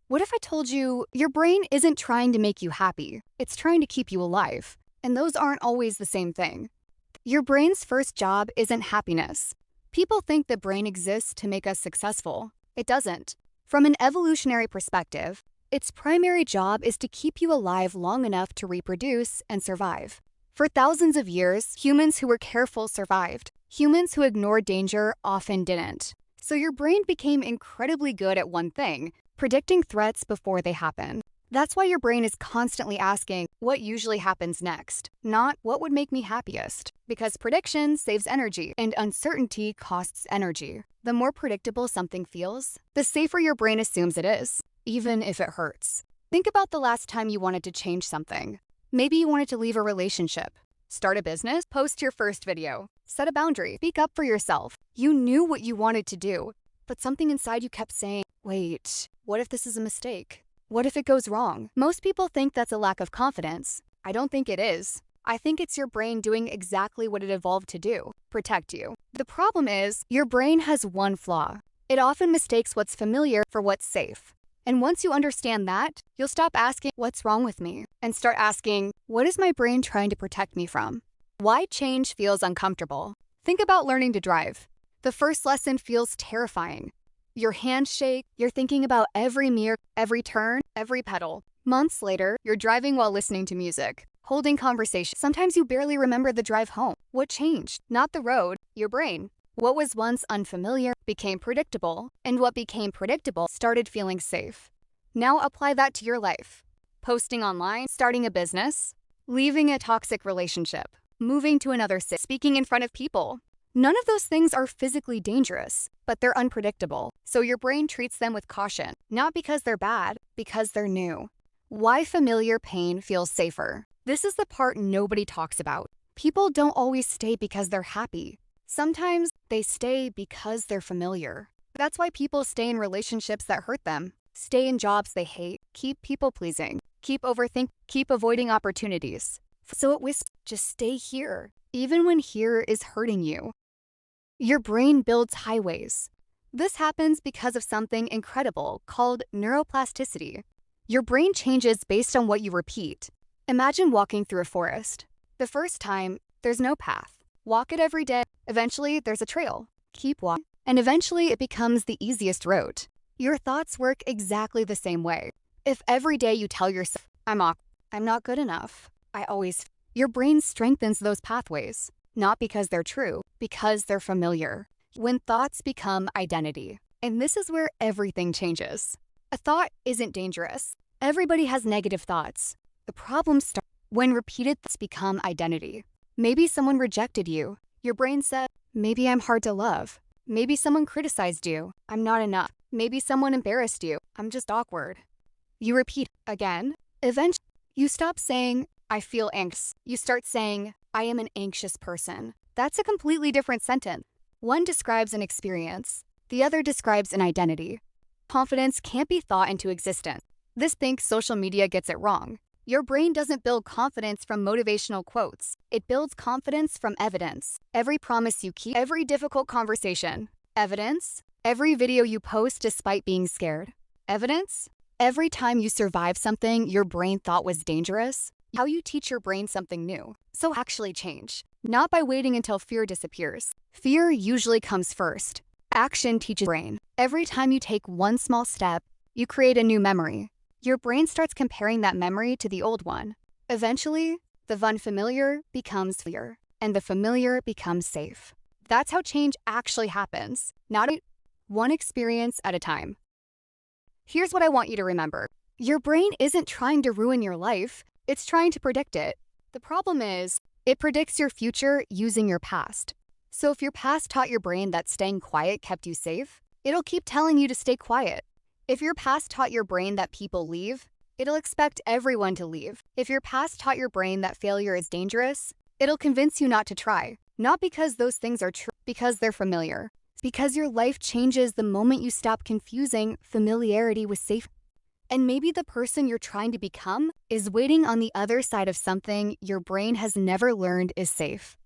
What if I told you your brain isn't trying to make you happy, it's trying to keep you alive? And those aren't always the same thing. Your brain's first job isn't happiness. People think the brain exists to make us successful. It doesn't. From an evolutionary perspective, its primary job is to keep you alive long enough to reproduce and survive. For thousands of years, humans who were careful survived. Humans who ignored danger often didn't. So your brain became incredibly good at one thing: predicting threats before they happen. That's why your brain is constantly asking, what usually happens next? Not, what would make me happiest? Because prediction saves energy, and uncertainty costs energy. The more predictable something feels, the safer your brain assumes it is, even if it hurts. Think about the last time you wanted to change something. Maybe you wanted to leave a relationship, start a business, post your first video, set a boundary, speak up for yourself. You knew what you wanted to do, but something inside you kept saying, wait, what if this is a mistake? What if it goes wrong? Most people think that's a lack of confidence. I don't think it is. I think it's your brain doing exactly what it evolved to do: protect you. The problem is, your brain has one flaw. It often mistakes what's familiar for what's safe. And once you understand that, you'll stop asking, what's wrong with me? And start asking, what is my brain trying to protect me from? Why change feels uncomfortable? Think about learning to drive. The first lesson feels terrifying. Your hands shake, you're thinking about every mirror, every turn, every pedal. Months later, you're driving while listening to music, holding conversation. Sometimes you barely remember the drive home. What changed? Not the road, your brain. What was once unfamiliar became predictable, and what became predictable started feeling safe. Now apply that to your life. Posting online, starting a business, leaving a toxic relationship, moving to another city, speaking in front of people. None of those things are physically dangerous, but they're unpredictable. So your brain treats them with caution, not because they're bad, because they're new. Why familiar pain feels safer. This is the part nobody talks about. People don't always stay because they're happy. Sometimes they stay because they're familiar. That's why people stay in relationships that hurt them, stay in jobs they hate, keep people-pleasing, keep overthinking, keep avoiding opportunities. So it whispers, just stay here, even when here is hurting you. Your brain builds highways. This happens because of something incredible called neuroplasticity. Your brain changes based on what you repeat. Imagine walking through a forest. The first time, there's no path. Walk it every day. Eventually, there's a trail. Keep walking, and eventually it becomes the easiest route. Your thoughts work exactly the same way. If every day you tell yourself, I'm not good enough, your brain strengthens those pathways. Not because they're true, because they're familiar. When thoughts become identity, and this is where everything changes. A thought isn't dangerous. Everybody has negative thoughts. The problem starts when repeated thoughts become identity. Maybe someone rejected you. Your brain said, maybe I'm hard to love. Maybe someone criticized you. I'm not enough. Maybe someone embarrassed you. I'm just awkward. You repeat again. Eventually, you stop saying, I feel anxious. You start saying, I am an anxious person. That's a completely different sentence. One describes an experience. The other describes an identity. Confidence can't be thought into existence. This thinks social media gets it wrong. Your brain doesn't build confidence from motivational quotes. It builds confidence from evidence. Every promise you keep, every difficult conversation. Evidence. Every video you post despite being scared. Evidence. Every time you survive something your brain thought was dangerous. How you teach your brain something new. So actually change. Not by waiting until fear disappears. Fear usually comes first. Action teaches brain. Every time you take one small step, you create a new memory. Your brain starts comparing that memory to the old one. Eventually, the unfamiliar becomes familiar, and the familiar becomes safe. That's how change actually happens, not one experience at a time. Here's what I want you to remember. Your brain isn't trying to ruin your life, it's trying to predict it. The problem is, it predicts your future using your past. So if your past taught your brain that staying quiet kept you safe, it'll keep telling you to stay quiet. If your past taught your brain that people leave, it'll expect everyone to leave. If your past taught your brain that failure is dangerous, it'll convince you not to try. Not because those things are true, because they're familiar. Because your life changes the moment you stop confusing familiarity with safety. And maybe the person you're trying to become is waiting on the other side of something your brain has never learned is safe.